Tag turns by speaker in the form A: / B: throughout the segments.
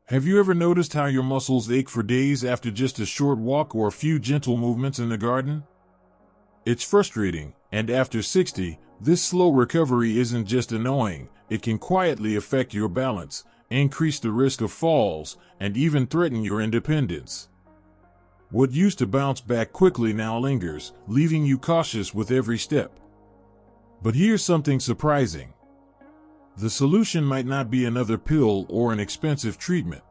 A: Have you ever noticed how your muscles ache for days after just a short walk or a few gentle movements in the garden? It's frustrating, and after 60, this slow recovery isn't just annoying, it can quietly affect your balance, increase the risk of falls, and even threaten your independence. What used to bounce back quickly now lingers, leaving you cautious with every step. But here's something surprising. The solution might not be another pill or an expensive treatment.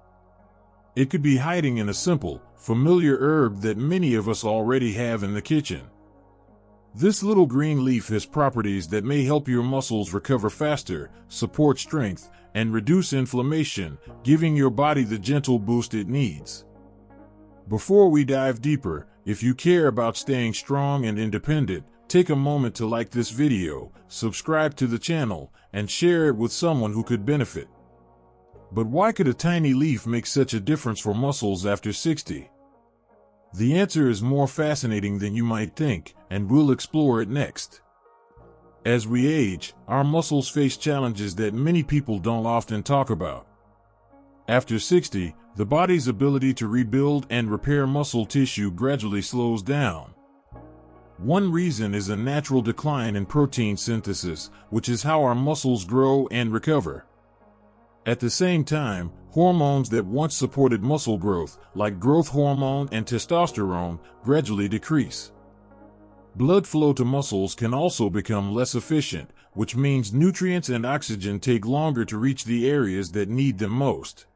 A: It could be hiding in a simple, familiar herb that many of us already have in the kitchen. This little green leaf has properties that may help your muscles recover faster, support strength, and reduce inflammation, giving your body the gentle boost it needs. Before we dive deeper, if you care about staying strong and independent, take a moment to like this video, subscribe to the channel, and share it with someone who could benefit. But why could a tiny leaf make such a difference for muscles after 60? The answer is more fascinating than you might think, and we'll explore it next. As we age, our muscles face challenges that many people don't often talk about. After 60, the body's ability to rebuild and repair muscle tissue gradually slows down. One reason is a natural decline in protein synthesis, which is how our muscles grow and recover. At the same time, hormones that once supported muscle growth, like growth hormone and testosterone, gradually decrease. Blood flow to muscles can also become less efficient, which means nutrients and oxygen take longer to reach the areas that need them most.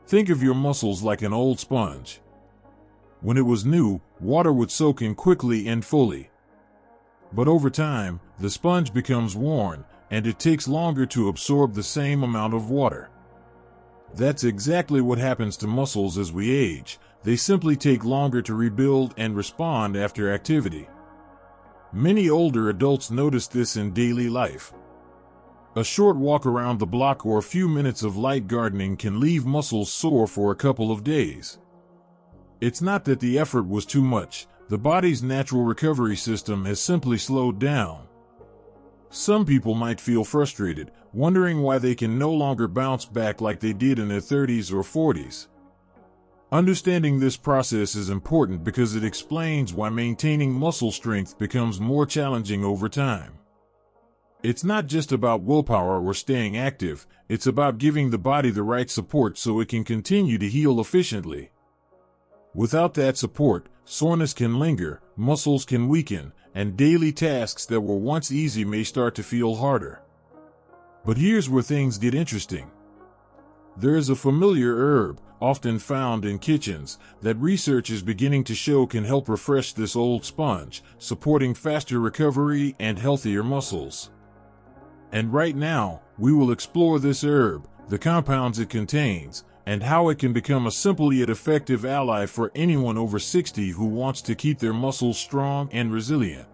A: Think of your muscles like an old sponge. When it was new, water would soak in quickly and fully. But over time, the sponge becomes worn, and it takes longer to absorb the same amount of water. That's exactly what happens to muscles as we age. They simply take longer to rebuild and respond after activity. Many older adults notice this in daily life. A short walk around the block or a few minutes of light gardening can leave muscles sore for a couple of days. It's not that the effort was too much, the body's natural recovery system has simply slowed down. Some people might feel frustrated, wondering why they can no longer bounce back like they did in their 30s or 40s. Understanding this process is important because it explains why maintaining muscle strength becomes more challenging over time. It's not just about willpower or staying active, it's about giving the body the right support so it can continue to heal efficiently. Without that support, soreness can linger, muscles can weaken, and daily tasks that were once easy may start to feel harder. But here's where things get interesting. There is a familiar herb, often found in kitchens, that research is beginning to show can help refresh this old sponge, supporting faster recovery and healthier muscles. And right now, we will explore this herb, the compounds it contains, and how it can become a simple yet effective ally for anyone over 60 who wants to keep their muscles strong and resilient.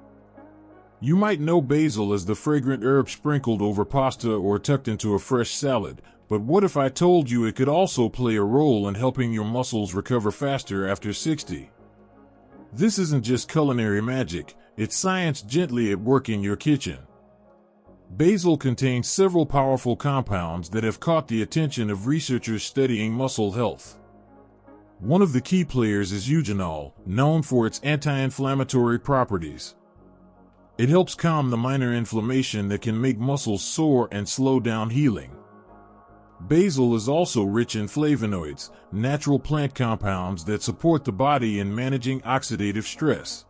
A: You might know basil as the fragrant herb sprinkled over pasta or tucked into a fresh salad, but what if I told you it could also play a role in helping your muscles recover faster after 60? This isn't just culinary magic, it's science gently at work in your kitchen. Basil contains several powerful compounds that have caught the attention of researchers studying muscle health. One of the key players is eugenol, known for its anti-inflammatory properties. It helps calm the minor inflammation that can make muscles sore and slow down healing. Basil is also rich in flavonoids, natural plant compounds that support the body in managing oxidative stress.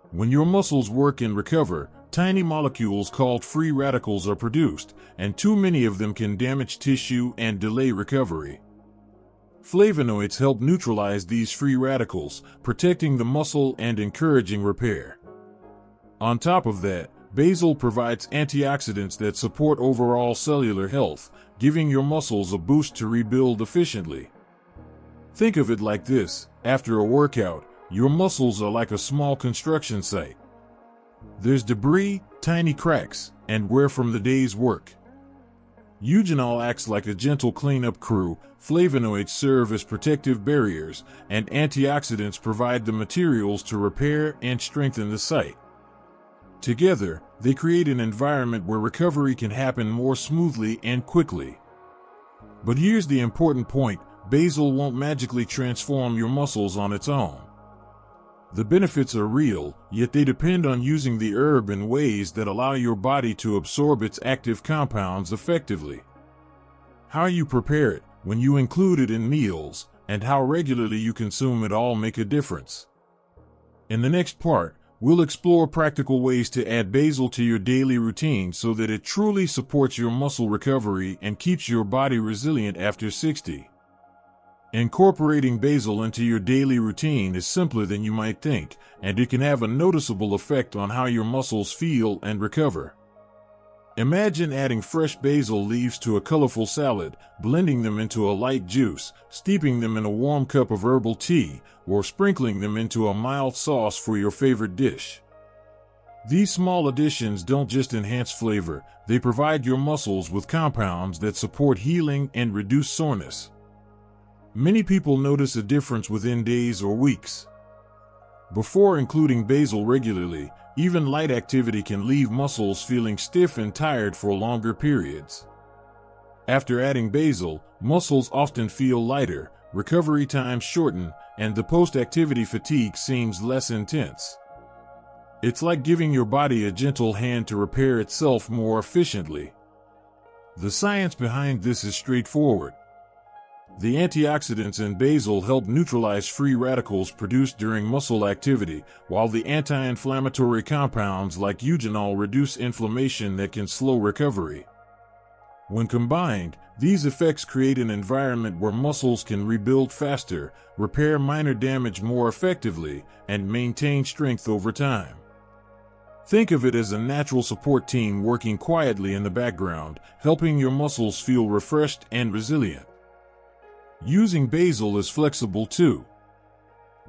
A: When your muscles work and recover, tiny molecules called free radicals are produced, and too many of them can damage tissue and delay recovery. Flavonoids help neutralize these free radicals, protecting the muscle and encouraging repair. On top of that, basil provides antioxidants that support overall cellular health, giving your muscles a boost to rebuild efficiently. Think of it like this: after a workout, your muscles are like a small construction site. There's debris, tiny cracks, and wear from the day's work. Eugenol acts like a gentle cleanup crew, flavonoids serve as protective barriers, and antioxidants provide the materials to repair and strengthen the site. Together, they create an environment where recovery can happen more smoothly and quickly. But here's the important point: basil won't magically transform your muscles on its own. The benefits are real, yet they depend on using the herb in ways that allow your body to absorb its active compounds effectively. How you prepare it, when you include it in meals, and how regularly you consume it all make a difference. In the next part, we'll explore practical ways to add basil to your daily routine so that it truly supports your muscle recovery and keeps your body resilient after 60. Incorporating basil into your daily routine is simpler than you might think, and it can have a noticeable effect on how your muscles feel and recover. Imagine adding fresh basil leaves to a colorful salad, blending them into a light juice, steeping them in a warm cup of herbal tea, or sprinkling them into a mild sauce for your favorite dish. These small additions don't just enhance flavor, they provide your muscles with compounds that support healing and reduce soreness. Many people notice a difference within days or weeks. Before including basil regularly, even light activity can leave muscles feeling stiff and tired for longer periods. After adding basil, muscles often feel lighter, recovery times shorten, and the post-activity fatigue seems less intense. It's like giving your body a gentle hand to repair itself more efficiently. The science behind this is straightforward. The antioxidants in basil help neutralize free radicals produced during muscle activity, while the anti-inflammatory compounds like eugenol reduce inflammation that can slow recovery. When combined, these effects create an environment where muscles can rebuild faster, repair minor damage more effectively, and maintain strength over time. Think of it as a natural support team working quietly in the background, helping your muscles feel refreshed and resilient. Using basil is flexible too.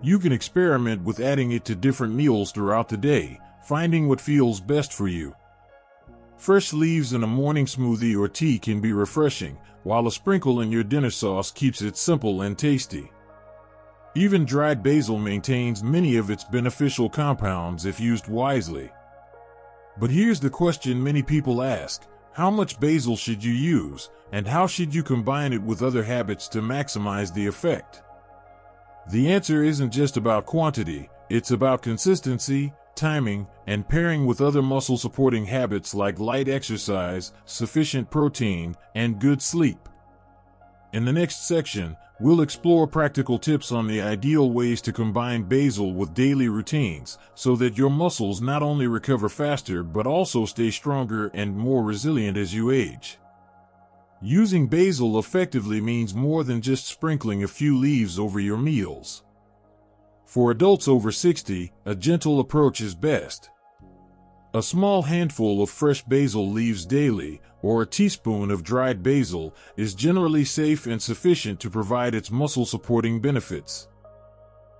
A: You can experiment with adding it to different meals throughout the day, finding what feels best for you. Fresh leaves in a morning smoothie or tea can be refreshing, while a sprinkle in your dinner sauce keeps it simple and tasty. Even dried basil maintains many of its beneficial compounds if used wisely. But here's the question many people ask: how much basil should you use, and how should you combine it with other habits to maximize the effect? The answer isn't just about quantity, it's about consistency, timing, and pairing with other muscle-supporting habits like light exercise, sufficient protein, and good sleep. In the next section, we'll explore practical tips on the ideal ways to combine basil with daily routines so that your muscles not only recover faster but also stay stronger and more resilient as you age. Using basil effectively means more than just sprinkling a few leaves over your meals. For adults over 60, a gentle approach is best. A small handful of fresh basil leaves daily, or a teaspoon of dried basil, is generally safe and sufficient to provide its muscle-supporting benefits.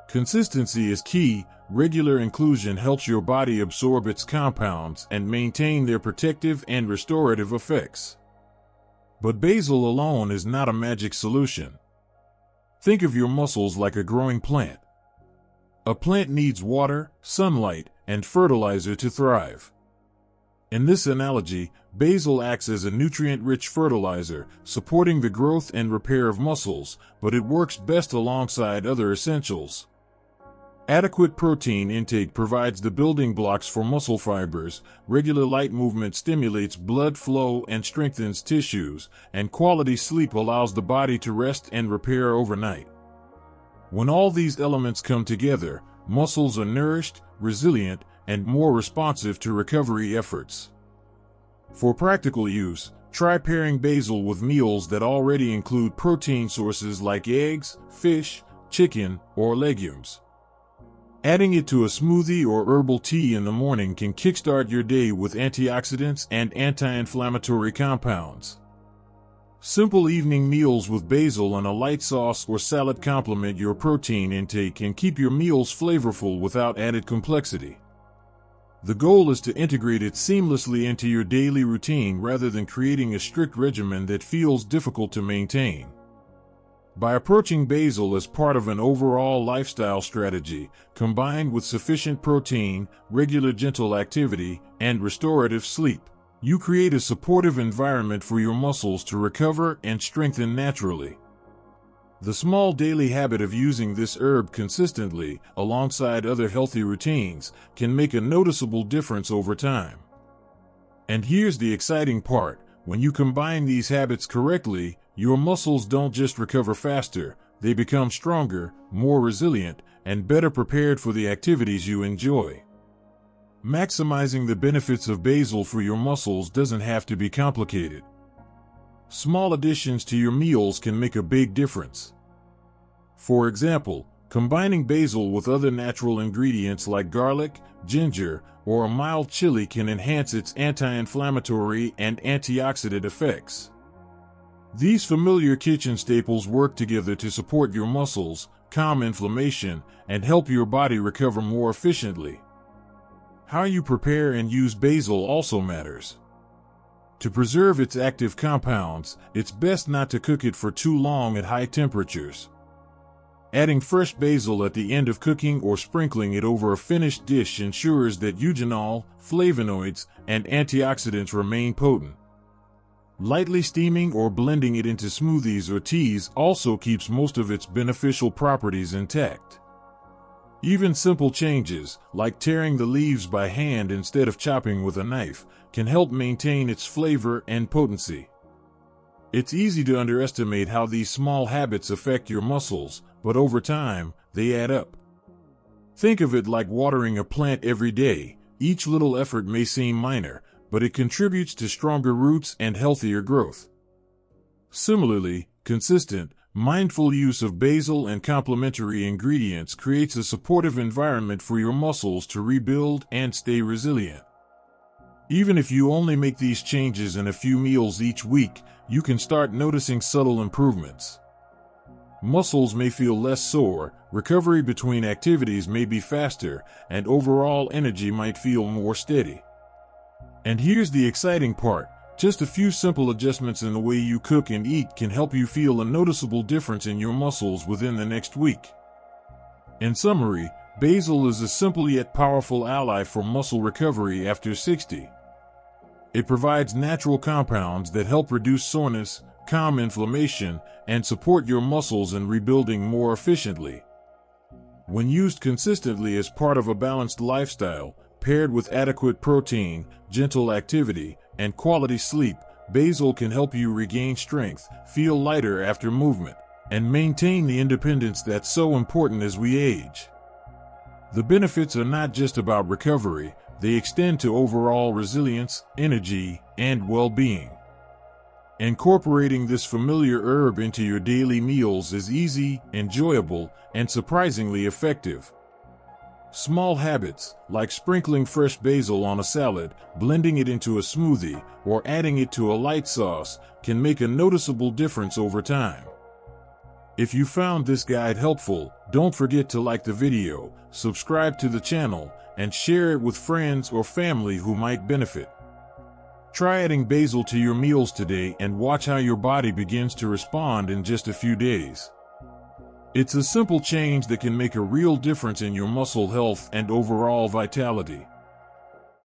A: Consistency is key. Regular inclusion helps your body absorb its compounds and maintain their protective and restorative effects. But basil alone is not a magic solution. Think of your muscles like a growing plant. A plant needs water, sunlight, and fertilizer to thrive. In this analogy, basil acts as a nutrient-rich fertilizer, supporting the growth and repair of muscles, but it works best alongside other essentials. Adequate protein intake provides the building blocks for muscle fibers, regular light movement stimulates blood flow and strengthens tissues, and quality sleep allows the body to rest and repair overnight. When all these elements come together, muscles are nourished, resilient, and more responsive to recovery efforts. For practical use, try pairing basil with meals that already include protein sources like eggs, fish, chicken, or legumes. Adding it to a smoothie or herbal tea in the morning can kickstart your day with antioxidants and anti-inflammatory compounds. Simple evening meals with basil and a light sauce or salad complement your protein intake and keep your meals flavorful without added complexity. The goal is to integrate it seamlessly into your daily routine rather than creating a strict regimen that feels difficult to maintain. By approaching basil as part of an overall lifestyle strategy, combined with sufficient protein, regular gentle activity, and restorative sleep, You create a supportive environment for your muscles to recover and strengthen naturally. The small daily habit of using this herb consistently, alongside other healthy routines, can make a noticeable difference over time. And here's the exciting part: when you combine these habits correctly, your muscles don't just recover faster, they become stronger, more resilient, and better prepared for the activities you enjoy. Maximizing the benefits of basil for your muscles doesn't have to be complicated. Small additions to your meals can make a big difference. For example, combining basil with other natural ingredients like garlic, ginger, or a mild chili can enhance its anti-inflammatory and antioxidant effects. These familiar kitchen staples work together to support your muscles, calm inflammation, and help your body recover more efficiently. How you prepare and use basil also matters. To preserve its active compounds, it's best not to cook it for too long at high temperatures. Adding fresh basil at the end of cooking or sprinkling it over a finished dish ensures that eugenol, flavonoids, and antioxidants remain potent. Lightly steaming or blending it into smoothies or teas also keeps most of its beneficial properties intact. Even simple changes, like tearing the leaves by hand instead of chopping with a knife, can help maintain its flavor and potency. It's easy to underestimate how these small habits affect your muscles, but over time, they add up. Think of it like watering a plant every day. Each little effort may seem minor, but it contributes to stronger roots and healthier growth. Similarly, consistent, mindful use of basil and complementary ingredients creates a supportive environment for your muscles to rebuild and stay resilient. Even if you only make these changes in a few meals each week, you can start noticing subtle improvements. Muscles may feel less sore, recovery between activities may be faster, and overall energy might feel more steady. And here's the exciting part: just a few simple adjustments in the way you cook and eat can help you feel a noticeable difference in your muscles within the next week. In summary, basil is a simple yet powerful ally for muscle recovery after 60. It provides natural compounds that help reduce soreness, calm inflammation, and support your muscles in rebuilding more efficiently. When used consistently as part of a balanced lifestyle, paired with adequate protein, gentle activity, and quality sleep, basil can help you regain strength, feel lighter after movement, and maintain the independence that's so important as we age. The benefits are not just about recovery, they extend to overall resilience, energy, and well-being. Incorporating this familiar herb into your daily meals is easy, enjoyable, and surprisingly effective. Small habits, like sprinkling fresh basil on a salad, blending it into a smoothie, or adding it to a light sauce, can make a noticeable difference over time. If you found this guide helpful, don't forget to like the video, subscribe to the channel, and share it with friends or family who might benefit. Try adding basil to your meals today and watch how your body begins to respond in just a few days. It's a simple change that can make a real difference in your muscle health and overall vitality.